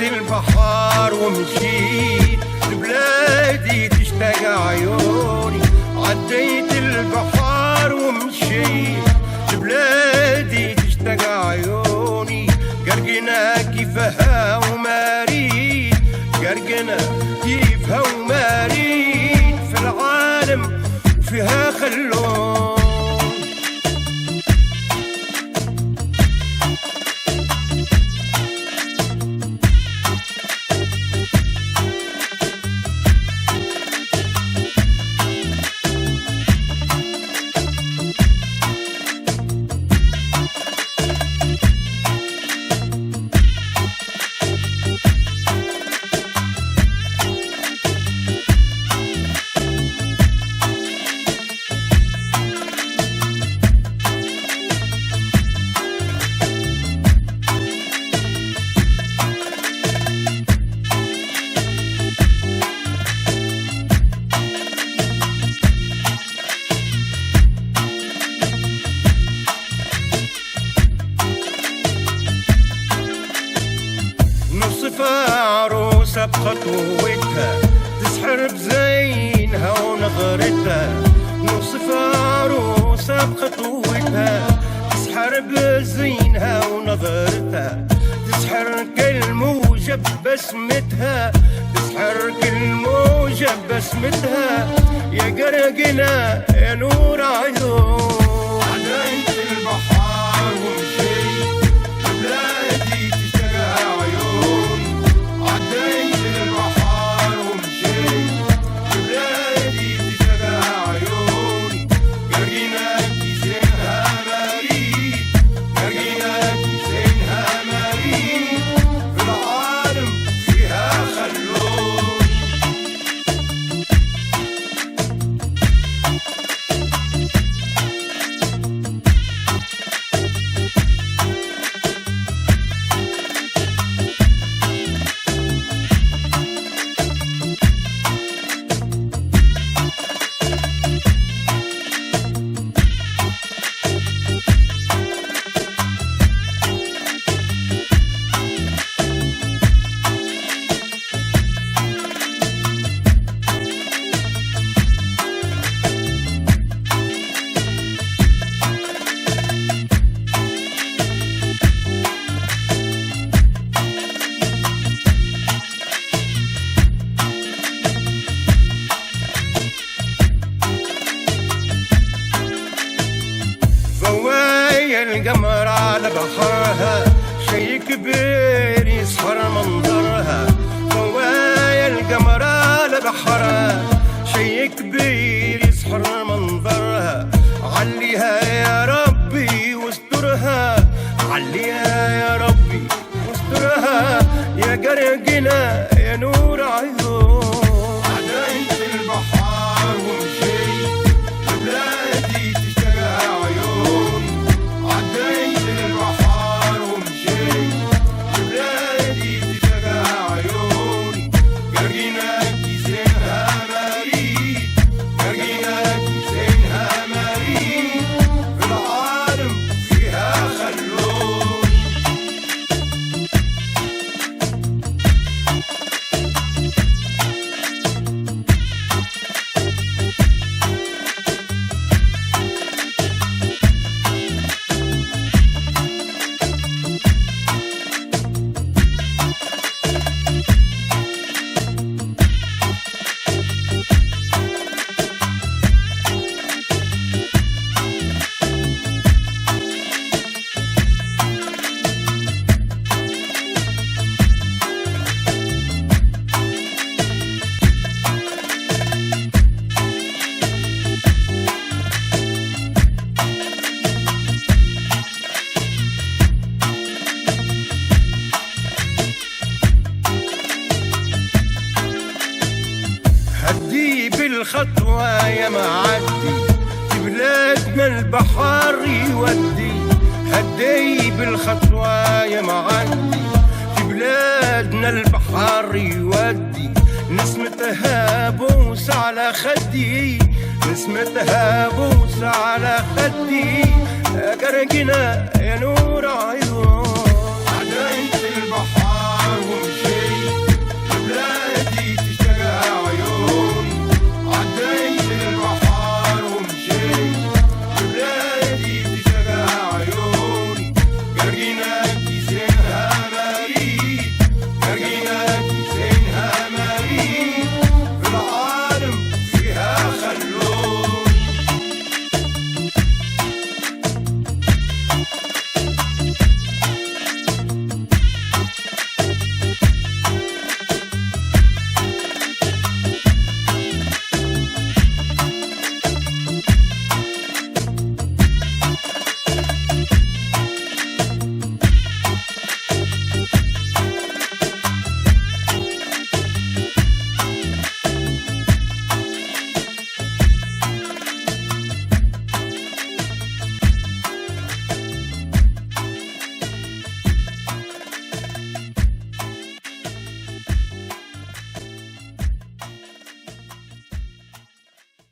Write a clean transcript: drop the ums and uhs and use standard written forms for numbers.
البحر ومشيت لبلادي تشتاق عيوني، عديت البحر ومشيت لبلادي تشتاق عيوني، قرقنا كيفها وماريد، قرقنا كيفها وماريد، في العالم فيها خلون. عروسة بخطوتها تسحر بزينها ونظرتها، نوصف عروسة بخطوتها تسحر بزينها ونظرتها، تسحر كل موجة ببسمتها، تسحر كل موجة ببسمتها، يا قرقنا يا نور عيون. عديت البحر ومشيت لبلادي تشتاق عيون، عديت البحر ومشيت لبلادي تشتاق عيوني، قرقناكي زينها مريد، قرقناكي زينها مريد، في العالم فيها خلون. القمر على بحرها شي كبير يسحر منظرها، فوايا القمر على بحرها شي كبير يسحر منظرها، عليها يا ربي واسترها، عليها يا ربي واسترها، يا قرقنا يا نور عيون. عديت البحر ومشيت لبلادي تشتاق عيون، عديت البحر ومشيت لبلادي تشتاق عيوني، قرقناكي زينها مريد، قرقناكي زينها مريد، في العالم فيها خلون. هدي بالخطوة يا معدي في بلادنا البحر يودي، هدي بالخطوة يا معدي في بلادنا البحر يودي، نسمتها بوس على خدي، نسمتها بوس على خدي، قرقنا يا نور عيون.